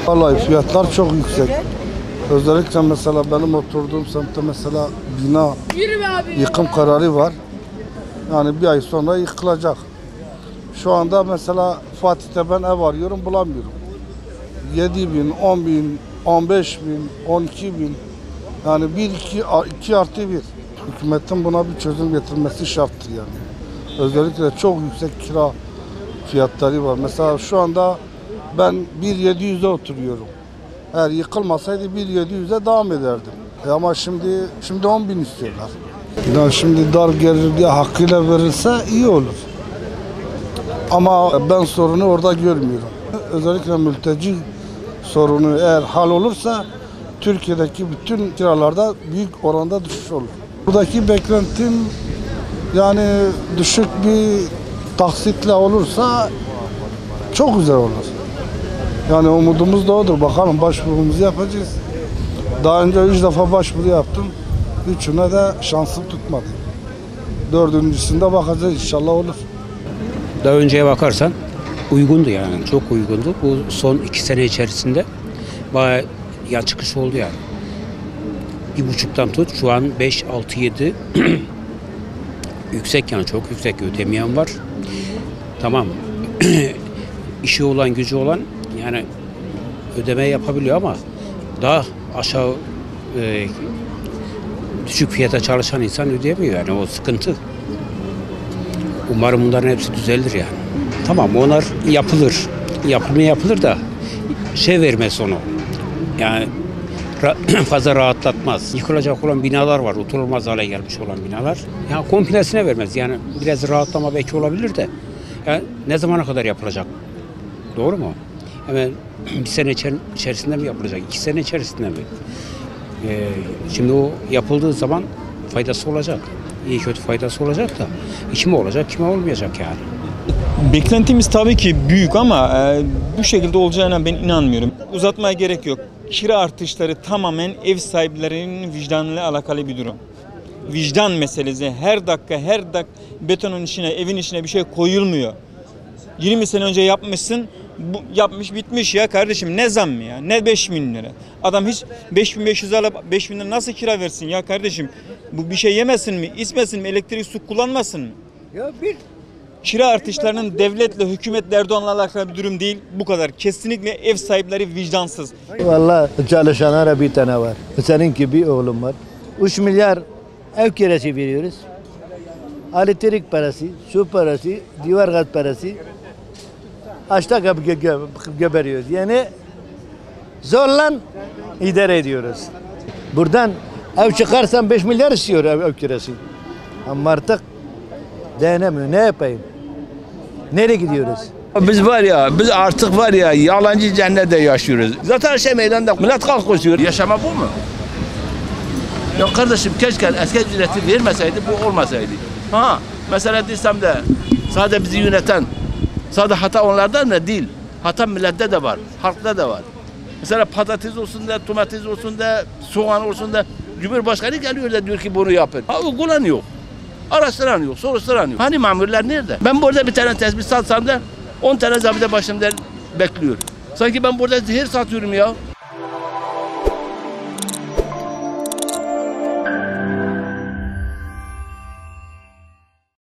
Vallahi fiyatlar çok yüksek. Özellikle mesela benim oturduğum semtte mesela bina yıkım kararı var. Yani bir ay sonra yıkılacak. Şu anda mesela Fatih'te ben ev arıyorum, bulamıyorum. 7.000, 10.000, 15.000, 12.000. Yani 2 artı 1. Hükümetin buna bir çözüm getirmesi şarttır yani. Özellikle çok yüksek kira fiyatları var. Mesela şu anda ben 1.700'e oturuyorum. Eğer yıkılmasaydı 1.700'e devam ederdim. Ama şimdi 10.000 istiyorlar. Yani şimdi dar gelir diye hakkıyla verilse iyi olur. Ama ben sorunu orada görmüyorum. Özellikle mülteci sorunu eğer hal olursa Türkiye'deki bütün kiralarda büyük oranda düşüş olur. Buradaki beklentim yani düşük bir taksitle olursa çok güzel olur. Yani umudumuz da odur. Bakalım başvurumuzu yapacağız. Daha önce 3 defa başvuru yaptım. Üçüne de şansım tutmadı. Dördüncüsünde bakacağız, inşallah olur. Daha önceye bakarsan uygundu yani, çok uygundu. Bu son 2 sene içerisinde bayağı çıkış oldu yani. 1,5'tan tut şu an 5, 6, 7 yüksek yani, çok yüksek, ödemeyen var. Tamam. İşi olan, gücü olan yani ödeme yapabiliyor ama daha aşağı düşük fiyata çalışan insan ödeyemiyor yani, o sıkıntı. Umarım bunların hepsi düzelir yani. Tamam, onlar yapılır. Yapılır da vermez onu. Yani fazla rahatlatmaz. Yıkılacak olan binalar var, oturulmaz hale gelmiş olan binalar. Yani komplesine vermez. Yani biraz rahatlama belki olabilir de. Yani ne zamana kadar yapılacak? Doğru mu? Hemen bir sene içerisinde mi yapılacak? 2 sene içerisinde mi? Şimdi o yapıldığı zaman faydası olacak. İyi kötü faydası olacak da kime olacak, kime olmayacak yani. Beklentimiz tabii ki büyük ama bu şekilde olacağına ben inanmıyorum. Uzatmaya gerek yok. Kira artışları tamamen ev sahiplerinin vicdanıyla alakalı bir durum. Vicdan meselesi. Her dakika betonun içine, evin içine bir şey koyulmuyor. 20 sene önce yapmışsın, yapmış bitmiş ya kardeşim, ne zam mı ya, ne 5.000 lira. Adam hiç 5.500 alıp 5.000 lira nasıl kira versin ya kardeşim? Bu bir şey yemesin mi, içmesin mi, elektrik su kullanmasın mı? Ya kira artışlarının devletle, hükümetle, Erdoğan'la alakalı bir durum değil, bu kadar. Kesinlikle ev sahipleri vicdansız. Vallahi çalışanlara bir tane var. Senin gibi bir oğlum var. 3 milyar ev kirası veriyoruz. Elektrik parası, su parası, divar gaz parası. Açta göberiyoruz. Yani zorla idare ediyoruz. Buradan ev çıkarsan 5 milyar istiyor ev kirası. Ama artık dayanamıyor. Ne yapayım? Nereye gidiyoruz? Biz artık yalancı cennette yaşıyoruz. Zaten meydanda millet kalkışıyor. Yaşama bu mu? Ya kardeşim, keşke asgari ücreti vermeseydi, bu olmasaydı. Mesela desem de sadece bizi yöneten, sadece hata onlardan da değil. Hata millette de var, halkta da var. Mesela patates olsun da, domates olsun da, soğan olsun da, Cumhurbaşkanı geliyor da diyor ki bunu yapın. Uygulan yok. Araştıran yok, soruşturan yok. Hani mamurlar nerede? Ben burada bir tane tespih satsam da 10 tane zabıta başımda bekliyor. Sanki ben burada zehir satıyorum ya.